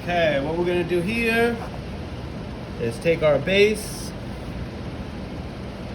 Okay, what we're gonna do here is take our base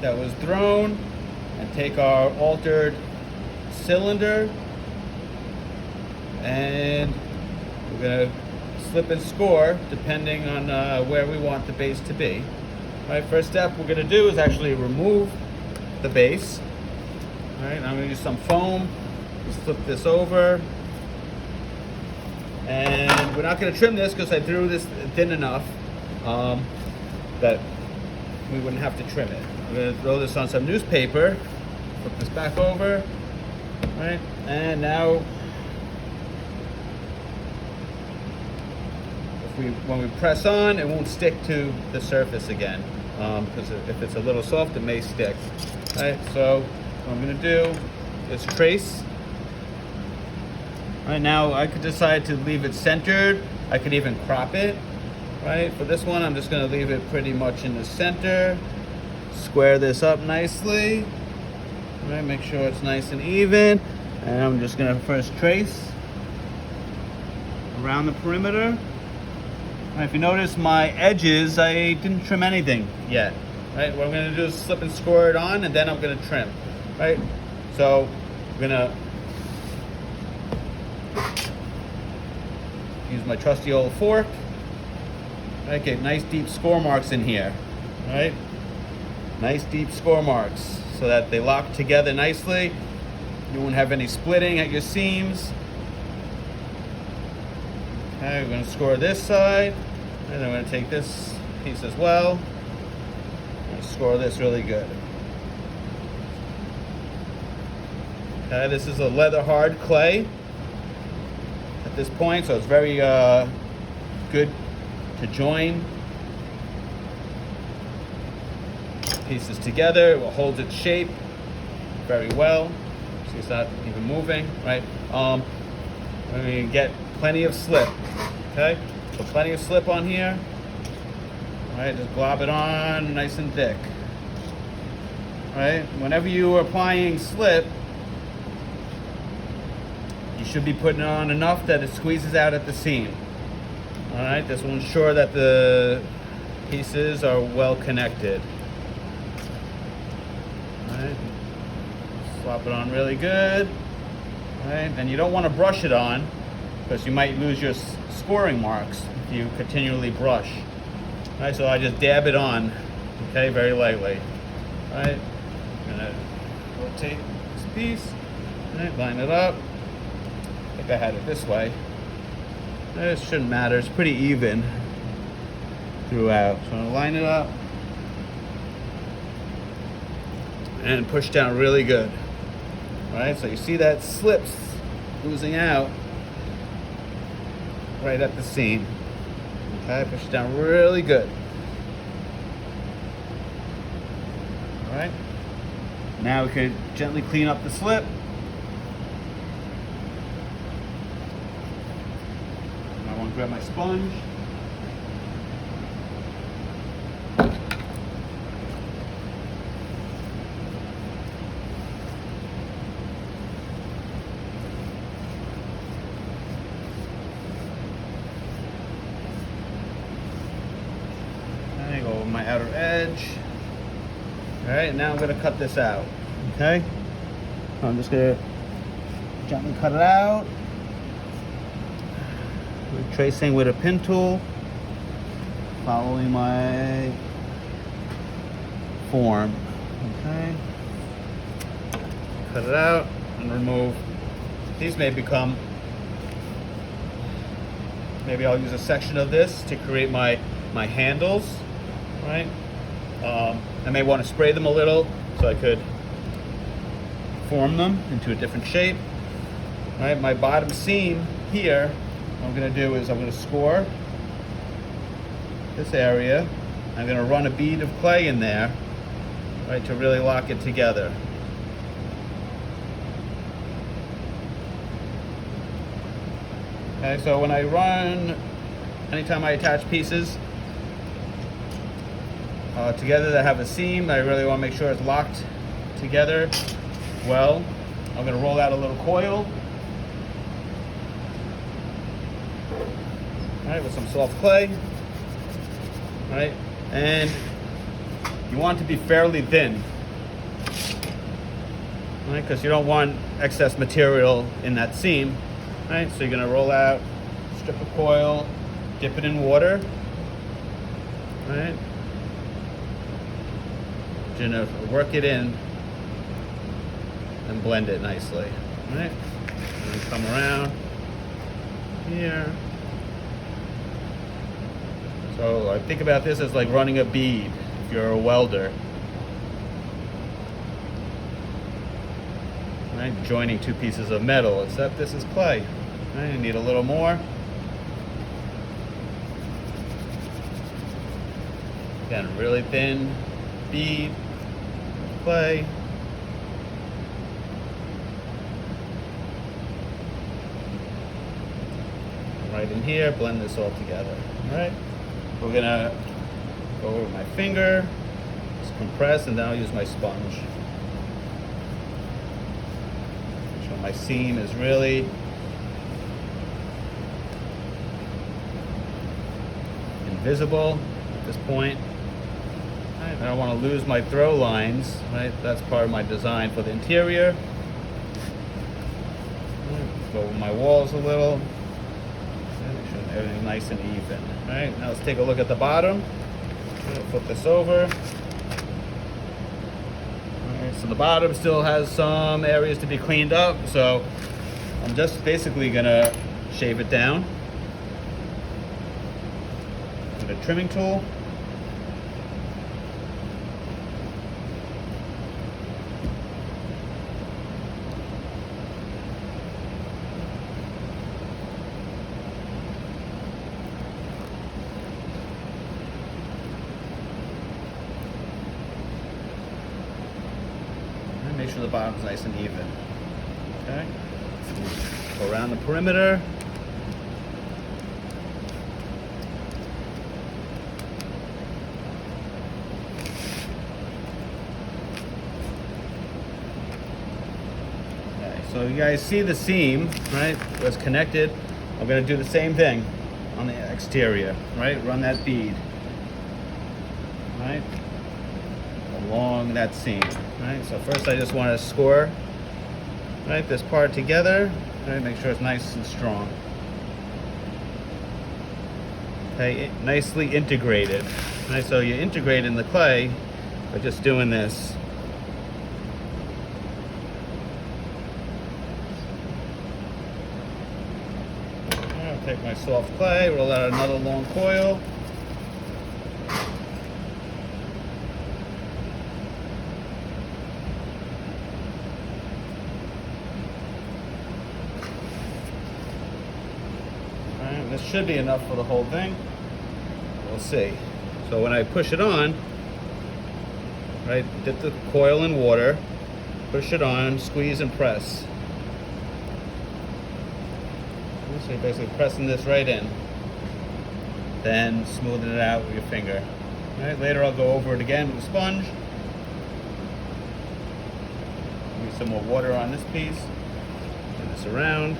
that was thrown and take our altered cylinder, and we're gonna slip and score depending on where we want the base to be. All right, first step we're gonna do is actually remove the base. All right, I'm gonna use some foam. Just flip this over. And we're not going to trim this because I threw this thin enough that we wouldn't have to trim it. I'm going to throw this on some newspaper, flip this back over, right? And now, when we press on, it won't stick to the surface again, because if it's a little soft, it may stick. Right? So what I'm going to do is trace. Right, now I could decide to leave it centered. I could even crop it. Right, for this one I'm just going to leave it pretty much in the center. Square this up nicely. Right, make sure it's nice and even. And I'm just going to first trace around the perimeter. Right, if you notice my edges, I didn't trim anything yet. Right, what I'm going to do is slip and score it on, and then I'm going to trim. Right, so I'm going to use my trusty old fork. Right, get nice deep score marks in here. Right, nice deep score marks so that they lock together nicely. You won't have any splitting at your seams. Okay, we're going to score this side, and then we're going to take this piece as well and score this really good. Okay, this is a leather hard clay at this point, so it's very good to join pieces together. It will hold its shape very well. See, it's not even moving, right? We're going to get plenty of slip. Okay, so plenty of slip on here. All right, just glob it on nice and thick. All right, whenever you are applying slip, you should be putting on enough that it squeezes out at the seam. All right, this will ensure that the pieces are well connected. All right, slop it on really good. All right, and you don't want to brush it on because you might lose your scoring marks if you continually brush. All right, so I just dab it on, okay, very lightly. All right, I'm gonna rotate this piece. All right, line it up. I think I had it this way. This shouldn't matter, it's pretty even throughout. So I'm gonna line it up and push down really good. All right, so you see that slips oozing out right at the seam. Okay, push it down really good. All right, now we can gently clean up the slip. I want to grab my sponge. Go over my outer edge. All right, now I'm going to cut this out. Okay, I'm just going to gently cut it out. We're tracing with a pin tool, following my form. Okay, cut it out and remove. These may become. Maybe I'll use a section of this to create my handles. Right, I may want to spray them a little so I could form them into a different shape. Right, my bottom seam here, what I'm going to do is I'm going to score this area. I'm going to run a bead of clay in there, right, to really lock it together. Okay, so when I run, anytime I attach pieces together that have a seam, I really want to make sure it's locked together well. I'm going to roll out a little coil. All right, with some soft clay. All right, and you want it to be fairly thin. All right, because you don't want excess material in that seam. All right, so you're gonna roll out a strip of coil, dip it in water. All right, you're gonna work it in and blend it nicely. All right, and then come around here. So I think about this as like running a bead if you're a welder. Right, joining two pieces of metal, except this is clay. Right, you need a little more. Again, really thin bead, clay. Right in here, blend this all together. All right, we're gonna go over my finger, just compress, and then I'll use my sponge. So my seam is really invisible at this point. Right, I don't want to lose my throw lines. Right, that's part of my design for the interior. Right, go over my walls a little. Make sure everything's nice and even. All right, now let's take a look at the bottom. Flip this over. All right, so the bottom still has some areas to be cleaned up, so I'm just basically gonna shave it down with a trimming tool. Make sure the bottom's nice and even. Okay. Go around the perimeter. Okay, so you guys see the seam, right? That's connected. I'm going to do the same thing on the exterior, right? Run that bead, right? Along that seam. Right, so first I just want to score right this part together. Right, make sure it's nice and strong. Okay, nicely integrated. Right, so you integrate in the clay by just doing this. Right, I'll take my soft clay, roll out another long coil. This should be enough for the whole thing. We'll see. So when I push it on, right, dip the coil in water, push it on, squeeze and press. So you're basically pressing this right in. Then smoothing it out with your finger. Right, later I'll go over it again with a sponge. Use some more water on this piece. Turn this around.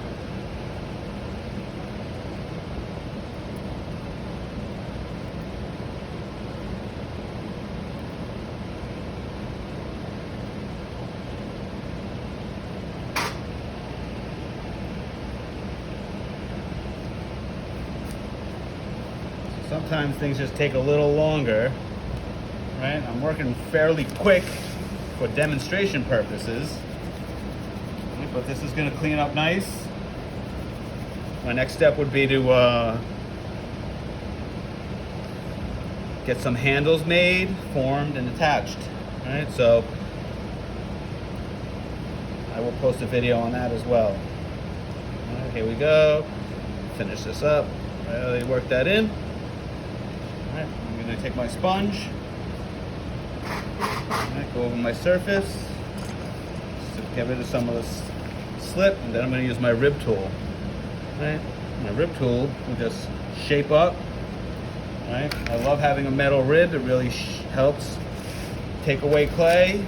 Sometimes things just take a little longer, right? I'm working fairly quick for demonstration purposes, but this is going to clean up nice. My next step would be to get some handles made, formed, and attached, right? So I will post a video on that as well. All right, here we go. Finish this up. Really work that in. Alright, I'm going to take my sponge, alright, go over my surface, just to get rid of some of the slip, and then I'm going to use my rib tool. Alright, my rib tool will just shape up. Alright, I love having a metal rib. It really helps take away clay,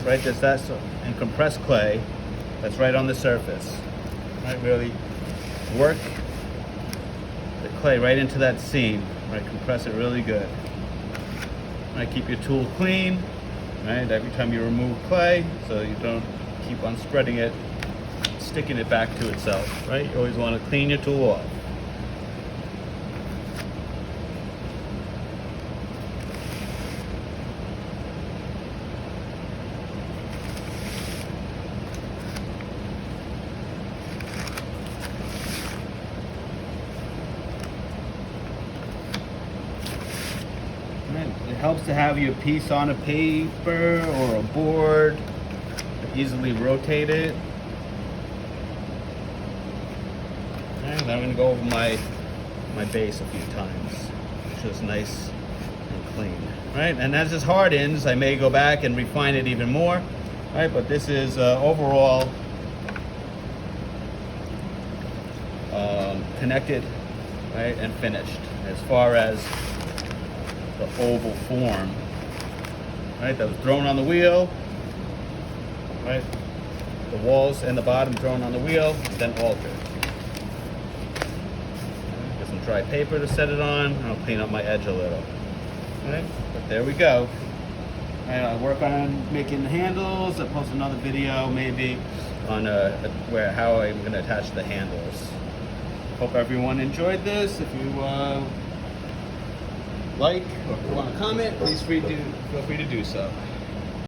right? There's that, and compressed clay that's right on the surface. Alright, really work the clay right into that seam. Right, compress it really good. Right, keep your tool clean. Right, every time you remove clay, so you don't keep on spreading it, sticking it back to itself. Right, you always want to clean your tool off. It helps to have your piece on a paper or a board, easily rotate it. And I'm going to go over my base a few times, which is nice and clean. Right, and as this hardens, I may go back and refine it even more. Right, but this is overall connected, right, and finished as far as the oval form, right, that was thrown on the wheel, right, the walls and the bottom thrown on the wheel, then altered. Get some dry paper to set it on, and I'll clean up my edge a little. Right, but there we go. Right, I'll work on making the handles. I'll post another video maybe on how I'm going to attach the handles. Hope everyone enjoyed this. If you like or if you want to comment, please feel free to do so.